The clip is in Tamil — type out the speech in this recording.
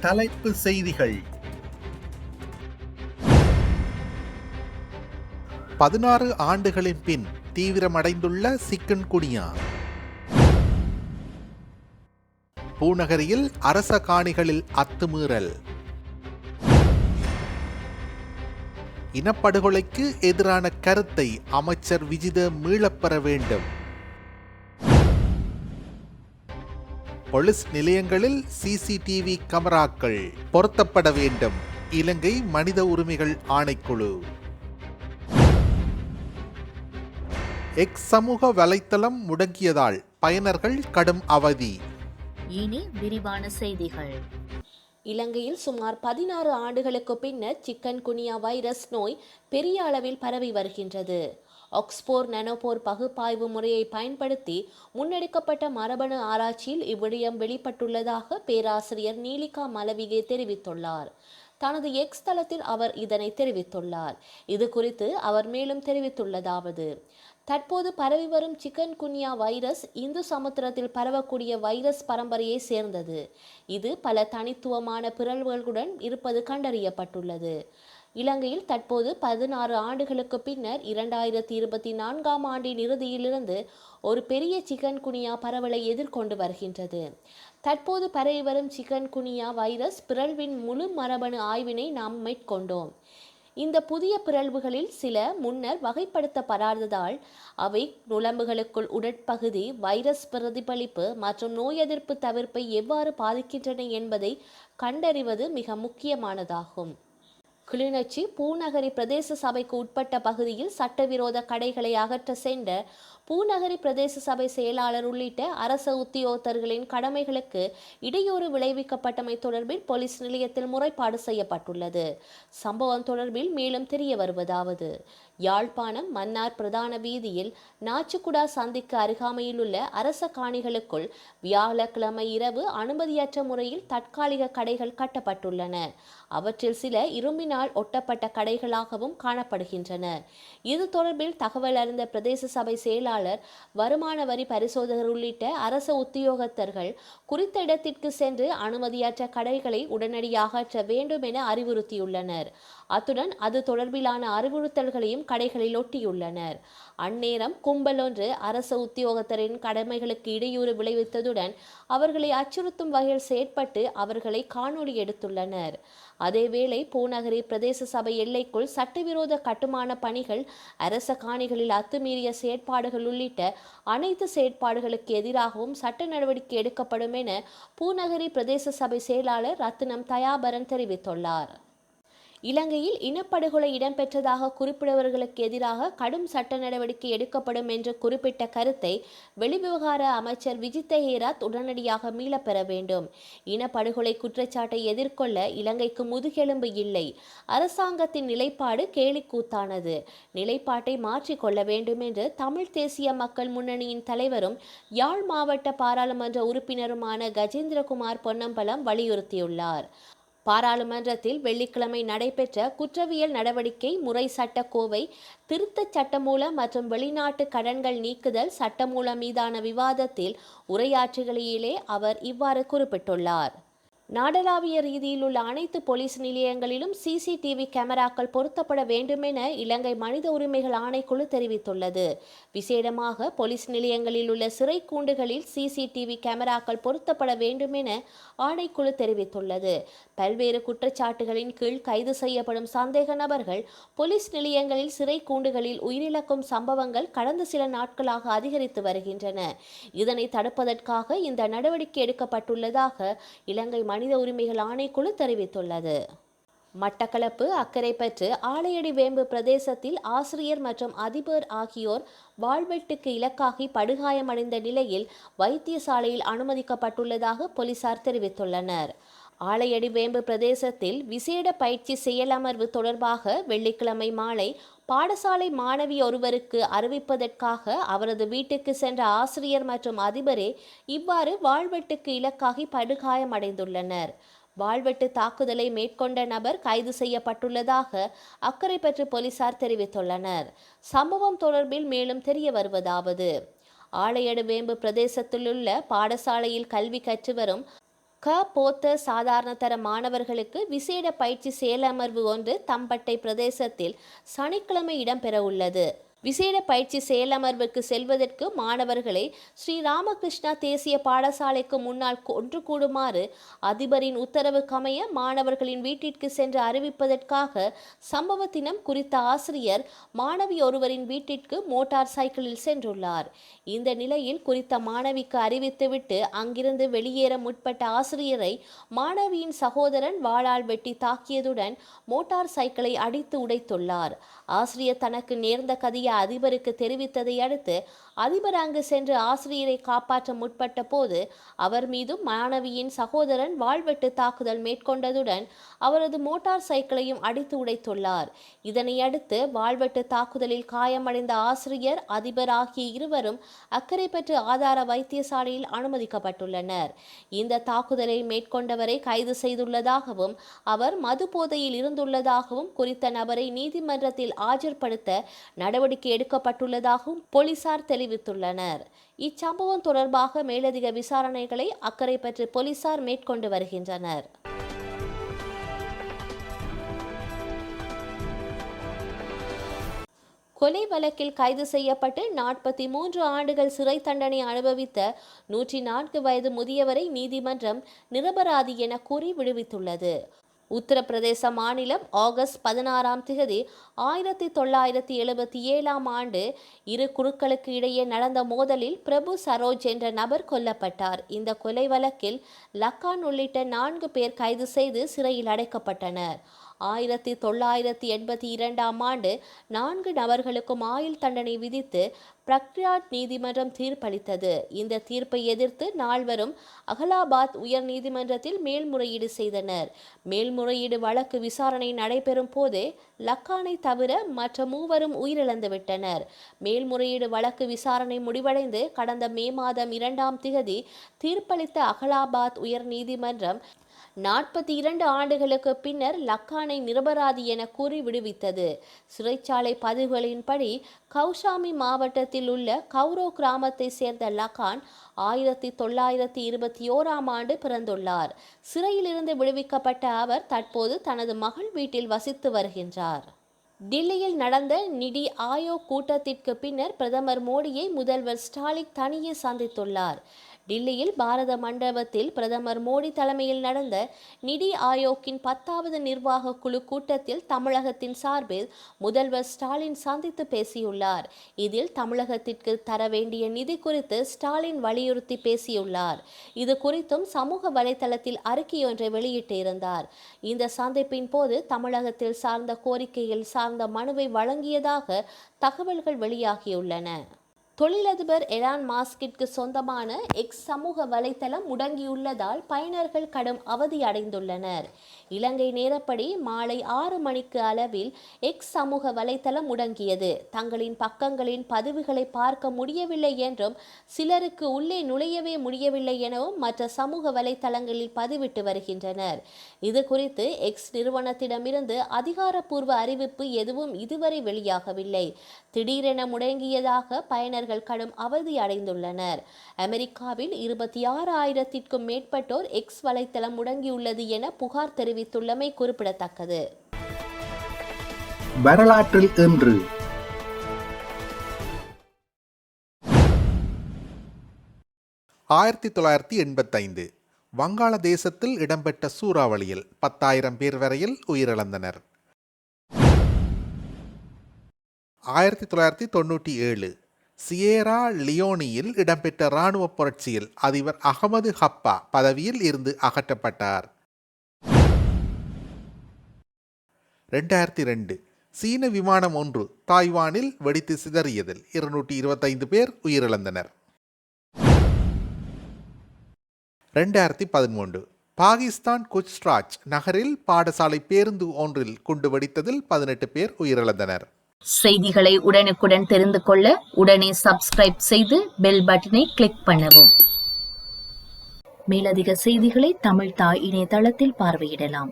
தலைப்பு செய்திகள். 16 ஆண்டுகளின் பின் தீவிரமடைந்துள்ள சிக்கன்குனியா. பூநகரியில் அரச காணிகளில் அத்துமீறல். இனப்படுகொலைக்கு எதிரான கருத்தை அமைச்சர் விஜித மீளப்பெற வேண்டும். போலீஸ் நிலையங்களில் சிசிடிவி கேமராக்கள் பொருத்தப்பட வேண்டும். இலங்கை மனித உரிமைகள் ஆணைக்குழு. எக்ஸ் சமூக வலைத்தளம் முடங்கியதால் பயனர்கள் கடும் அவதி. இனி விரிவான செய்திகள். இலங்கையில் சுமார் 16 ஆண்டுகளுக்கு பின்னர் சிக்கன்குனியா வைரஸ் நோய் பெரிய அளவில் பரவி வருகின்றது. ஆக்ஸ்போர் நானோபோர் பகுப்பாய்வு முறையை பயன்படுத்தி முன்னெடுக்கப்பட்ட மரபணு ஆராய்ச்சியில் இவ்விடயம் வெளிப்பட்டுள்ளதாக பேராசிரியர் நீலிகா மலவிகே தெரிவித்துள்ளார். தனது எக்ஸ் தளத்தில் அவர் இதனை தெரிவித்துள்ளார். இது குறித்து அவர் மேலும் தெரிவித்துள்ளதாவது: தற்போது பரவி வரும் சிக்கன்குனியா வைரஸ் இந்து சமுத்திரத்தில் பரவக்கூடிய வைரஸ் பரம்பரையை சேர்ந்தது. இது பல தனித்துவமான பிறழ்வுகளுடன் இருப்பது கண்டறியப்பட்டுள்ளது. இலங்கையில் தற்போது 16 ஆண்டுகளுக்கு பின்னர் 2024ஆம் ஆண்டின் இறுதியிலிருந்து ஒரு பெரிய சிக்கன்குனியா பரவலை எதிர்கொண்டு வருகின்றது. தற்போது பரவி வரும் சிக்கன்குனியா வைரஸ் பிறழ்வின் முழு மரபணு ஆய்வினை நாம் மேற்கொண்டோம். இந்த புதிய பிறழ்வுகளில் சில முன்னர் வகைப்படுத்தப்படாததால் அவை நுளம்புகளுக்குள் உடற்பகுதி, வைரஸ் பிரதிபலிப்பு மற்றும் நோய் எதிர்ப்பு தவிர்ப்பை எவ்வாறு பாதிக்கின்றன என்பதை கண்டறிவது மிக முக்கியமானதாகும். கிளிநொச்சி பூநகரி பிரதேச சபைக்கு உட்பட்ட பகுதியில் சட்டவிரோத கடைகளை அகற்ற சென்ற பூநகரி பிரதேச சபை செயலாளர் உள்ளிட்ட அரச உத்தியோகத்தர்களின் கடமைகளுக்கு இடையூறு விளைவிக்கப்பட்டமை தொடர்பில் போலீஸ் நிலையத்தில் முறைப்பாடு செய்யப்பட்டுள்ளது. சம்பவம் தொடர்பில் மேலும் தெரிய வருவதாவது: யாழ்ப்பாணம் மன்னார் பிரதான வீதியில் நாச்சுக்குடா சந்திக்கு அருகாமையில் உள்ள அரச காணிகளுக்குள் வியாழக்கிழமை இரவு அனுமதியற்ற முறையில் தற்காலிக கடைகள் கட்டப்பட்டுள்ளன. அவற்றில் சில இரும்பினால் ஒட்டப்பட்ட கடைகளாகவும் காணப்படுகின்றன. இது தொடர்பில் தகவல் அறிந்த பிரதேச சபை செயலாளர், வருமான வரி பரிசோதகர் உள்ளிட்ட அரச உத்தியோகத்தர்கள் குறித்த இடத்திற்கு சென்று அனுமதியற்ற கடைகளை உடனடியாக அகற்ற வேண்டும் என அறிவுறுத்தியுள்ளனர். அத்துடன் அது தொடர்பிலான அறிவுறுத்தல்களையும் கடைகளில் ஒட்டியுள்ளனர். அந்நேரம் கும்பல் ஒன்று அரச உத்தியோகத்தரின் கடமைகளுக்கு இடையூறு விளைவித்ததுடன் அவர்களை அச்சுறுத்தும் வகையில் செயற்பட்டு அவர்களை காணொலி எடுத்துள்ளனர். அதேவேளை பூநகரி பிரதேச சபை எல்லைக்குள் சட்டவிரோத கட்டுமான பணிகள், அரச காணிகளில் அத்துமீறிய செயற்பாடுகள் உள்ளிட்ட அனைத்து செயற்பாடுகளுக்கு எதிராகவும் சட்ட நடவடிக்கை எடுக்கப்படும் என பூநகரி பிரதேச சபை செயலாளர் ரத்தினம் தயாபரன் தெரிவித்துள்ளார். இலங்கையில் இனப்படுகொலை இடம்பெற்றதாக குறிப்பிடுபவர்களுக்கு எதிராக கடும் சட்ட நடவடிக்கை எடுக்கப்படும் என்று குறிப்பிட்ட கருத்தை வெளிவிவகார அமைச்சர் விஜித்த ஹேரத் உடனடியாக மீளப்பெற வேண்டும். இனப்படுகொலை குற்றச்சாட்டை எதிர்கொள்ள இலங்கைக்கு முதுகெலும்பு இல்லை. அரசாங்கத்தின் நிலைப்பாடு கேலிக்கூத்தானது. நிலைப்பாட்டை மாற்றிக்கொள்ள வேண்டும் என்று தமிழ் தேசிய மக்கள் முன்னணியின் தலைவரும் யாழ் மாவட்ட பாராளுமன்ற உறுப்பினருமான கஜேந்திரகுமார் பொன்னம்பலம் வலியுறுத்தியுள்ளார். பாராளுமன்றத்தில் வெள்ளிக்கிழமை நடைபெற்ற குற்றவியல் நடவடிக்கை முறை சட்டக்கோவை திருத்தச் சட்டமூலம் மற்றும் வெளிநாட்டு கடன்கள் நீக்குதல் சட்டமூலம் மீதான விவாதத்தில் உரையாற்றுகையிலே அவர் இவ்வாறு குறிப்பிட்டுள்ளார். நாடளாவிய ரீதியில் உள்ள அனைத்து போலீஸ் நிலையங்களிலும் சிசிடிவி கேமராக்கள் பொருத்தப்பட வேண்டும் என இலங்கை மனித உரிமைகள் ஆணைக்குழு தெரிவித்துள்ளது. விசேடமாக போலீஸ் நிலையங்களில் உள்ள சிறை கூண்டுகளில் சிசிடிவி கேமராக்கள் பொருத்தப்பட வேண்டும் என ஆணைக்குழு தெரிவித்துள்ளது. பல்வேறு குற்றச்சாட்டுகளின் கீழ் கைது செய்யப்படும் சந்தேக நபர்கள் போலீஸ் நிலையங்களில் சிறை கூண்டுகளில் உயிரிழக்கும் சம்பவங்கள் கடந்த சில நாட்களாக அதிகரித்து வருகின்றன. இதனை தடுப்பதற்காக இந்த நடவடிக்கை எடுக்கப்பட்டுள்ளதாக இலங்கை மனித உரிமைகள் ஆணைக்குழு தெரிவித்துள்ளது. மட்டக்களப்பு அக்கரைப்பற்று ஆலையடி வேம்பு பிரதேசத்தில் ஆசிரியர் மற்றும் அதிபர் ஆகியோர் வாழ்வெட்டுக்கு இலக்காகி படுகாயமடைந்த நிலையில் வைத்தியசாலையில் அனுமதிக்கப்பட்டுள்ளதாக போலீசார் தெரிவித்துள்ளனர். ஆலையடி வேம்பு பிரதேசத்தில் விசேட பயிற்சி செயலமர்வு தொடர்பாக வெள்ளிக்கிழமை மாலை பாடசாலை மாணவி ஒருவருக்கு அறிவிப்பதற்காக அவரது வீட்டுக்கு சென்ற ஆசிரியர் மற்றும் அதிபரே இவ்வாறு வாழ்வெட்டுக்கு இலக்காகி படுகாயமடைந்துள்ளனர். வாழ்வெட்டு தாக்குதலை மேற்கொண்ட நபர் கைது செய்யப்பட்டுள்ளதாக அக்கரைப்பற்று போலீசார் தெரிவித்துள்ளனர். சம்பவம் தொடர்பில் மேலும் தெரிய வருவதாவது: ஆலையடு வேம்பு பிரதேசத்திலுள்ள பாடசாலையில் கல்வி கற்று வரும் போத்த சாதாரண தர மாணவர்களுக்கு விசேட பயிற்சி செயலமர்வு ஒன்று தம்பட்டை பிரதேசத்தில் சனிக்கிழமை இடம்பெற உள்ளது. விசேட பயிற்சி செயலமர்வுக்கு செல்வதற்கு மாணவர்களை ஸ்ரீ ராமகிருஷ்ணா தேசிய பாடசாலைக்கு முன்னால் ஒன்று கூடுமாறு அதிபரின் உத்தரவுக்கமைய மாணவர்களின் வீட்டிற்கு சென்று அறிவிப்பதற்காக சம்பவ தினம் குறித்த ஆசிரியர் மாணவி ஒருவரின் வீட்டிற்கு மோட்டார் சைக்கிளில் சென்றுள்ளார். இந்த நிலையில் குறித்த மாணவிக்கு அறிவித்துவிட்டு அங்கிருந்து வெளியேற முற்பட்ட ஆசிரியரை மாணவியின் சகோதரன் வாளால் வெட்டி தாக்கியதுடன் மோட்டார் சைக்கிளை அடித்து உடைத்துள்ளார். ஆசிரியர் தனக்கு நேர்ந்த கதியை அதிபருக்கு தெரிவித்ததை அடுத்து அதிபர் அங்கு சென்று ஆசிரியரை காப்பாற்ற முற்பட்ட போது அவர் மீதும் மாணவியின் சகோதரன் வாழ்வெட்டு தாக்குதல் மேற்கொண்டதுடன் அவரது மோட்டார் சைக்கிளையும் அடித்து உடைத்துள்ளார். இதனையடுத்து வாழ்வெட்டு தாக்குதலில் காயமடைந்த ஆசிரியர் அதிபர் ஆகிய இருவரும் அக்கரைப்பற்று ஆதார வைத்தியசாலையில் அனுமதிக்கப்பட்டுள்ளனர். இந்த தாக்குதலை மேற்கொண்டவரை கைது செய்துள்ளதாகவும் அவர் மது போதையில் இருந்துள்ளதாகவும் குறித்த நபரை நீதிமன்றத்தில் ஆஜர்படுத்த நடவடிக்கை எடுக்கப்பட்டுள்ளதாகவும் போலீசார் தெரிவித்துள்ளனர். இச்சம்பவம் தொடர்பாக மேலதிக விசாரணைகளை அக்கரைப்பற்று போலீசார் மேற்கொண்டு வருகின்றனர். கொலை வழக்கில் கைது செய்யப்பட்டு 43 ஆண்டுகள் சிறை தண்டனை அனுபவித்த 104 வயது முதியவரை நீதிமன்றம் நிரபராதி என கூறி விடுவித்துள்ளது. உத்தரப்பிரதேச மாநிலம் ஆகஸ்ட் 16 1977 ஆண்டு இரு குழுக்களுக்கு இடையே நடந்த மோதலில் பிரபு சரோஜ் என்ற நபர் கொல்லப்பட்டார். இந்த கொலை வழக்கில் லக்கான் உள்ளிட்ட 4 பேர் கைது செய்து சிறையில் அடைக்கப்பட்டனர். 1982 ஆண்டு 4 நபர்களுக்கும் ஆயுள் தண்டனை விதித்து பிரக்யாட் நீதிமன்றம் தீர்ப்பளித்தது. இந்த தீர்ப்பை எதிர்த்து நால்வரும் அகலாபாத் உயர் நீதிமன்றத்தில் மேல்முறையீடு செய்தனர். மேல்முறையீடு வழக்கு விசாரணை நடைபெறும் போதே லக்கானை தவிர மற்ற 3 உயிரிழந்துவிட்டனர். மேல்முறையீடு வழக்கு விசாரணை முடிவடைந்து கடந்த மே மாதம் 2 தீர்ப்பளித்த அகலாபாத் உயர் நீதிமன்றம் 42 ஆண்டுகளுக்கு பின்னர் லக்கானை நிரபராதி என கூறி விடுவித்தது. சிறைச்சாலை பதிவுகளின்படி கௌஷாமி மாவட்டத்தில் உள்ள கௌரோ கிராமத்தை சேர்ந்த லக்கான் 1921 ஆண்டு பிறந்துள்ளார். சிறையிலிருந்து விடுவிக்கப்பட்ட அவர் தற்போது தனது மகள் வீட்டில் வசித்து வருகின்றார். டில்லியில் நடந்த நிதி ஆயோக் கூட்டத்திற்கு பின்னர் பிரதமர் மோடியை முதல்வர் ஸ்டாலின் தனியே சந்தித்துள்ளார். டில்லியில் பாரத மண்டபத்தில் பிரதமர் மோடி தலைமையில் நடந்த நிதி ஆயோக்கின் 10வது நிர்வாக குழு கூட்டத்தில் தமிழகத்தின் சார்பில் முதல்வர் ஸ்டாலின் சந்தித்து பேசியுள்ளார். இதில் தமிழகத்திற்கு தர வேண்டிய நிதி குறித்து ஸ்டாலின் வலியுறுத்தி பேசியுள்ளார். இது குறித்தும் சமூக வலைதளத்தில் அறிக்கையொன்றை வெளியிட்டிருந்தார். இந்த சந்திப்பின் போது தமிழகத்தில் சார்ந்த கோரிக்கைகள் சார்ந்த மனுவை வழங்கியதாக தகவல்கள் வெளியாகியுள்ளன. தொழிலதிபர் எலான் மாஸ்கிற்கு சொந்தமான எக்ஸ் சமூக வலைத்தளம் முடங்கியுள்ளதால் பயனர்கள் கடும் அவதி அடைந்துள்ளனர். இலங்கை நேரப்படி மாலை 6 மணிக்கு அளவில் எக்ஸ் சமூக வலைத்தளம் முடங்கியது. தங்களின் பக்கங்களின் பதிவுகளை பார்க்க முடியவில்லை என்றும் சிலருக்கு உள்ளே நுழையவே முடியவில்லை எனவும் மற்ற சமூக வலைத்தளங்களில் பதிவிட்டு வருகின்றனர். இது குறித்து எக்ஸ் நிறுவனத்திடமிருந்து அதிகாரப்பூர்வ அறிவிப்பு எதுவும் இதுவரை வெளியாகவில்லை. திடீரென முடங்கியதாக பயனர்கள் கடும் அவதி அடைந்துள்ளனர். அமெரிக்காவில் 26,000க்கும் மேற்பட்டோர் எக்ஸ் வலைத்தளம் முடங்கியுள்ளது என புகார் தெரிவித்துள்ளமை குறிப்பிடத்தக்கது. வரலாற்றில் இன்று 1985 வங்காளதேசத்தில் இடம்பெற்ற சூறாவளியில் 10,000 பேர் வரையில் உயிரிழந்தனர். 1997 சியேரா லியோனியில் இடம்பெற்ற இராணுவ புரட்சியில் அதிபர் அகமது ஹப்பா பதவியில் இருந்து அகற்றப்பட்டார். 2002 சீன விமானம் ஒன்று தாய்வானில் வெடித்து சிதறியதில் 225 பேர் உயிரிழந்தனர். 2013 பாகிஸ்தான் குஜ்ராத் நகரில் பாடசாலை பேருந்து ஒன்றில் குண்டு வெடித்ததில் 18 பேர் உயிரிழந்தனர். செய்திகளை உடனுக்குடன் தெரிந்து கொள்ள உடனே சப்ஸ்கிரைப் செய்து பெல் பட்டனை கிளிக் பண்ணவும். மேலதிக செய்திகளை தமிழ் தாய் இணையதளத்தில் பார்வையிடலாம்.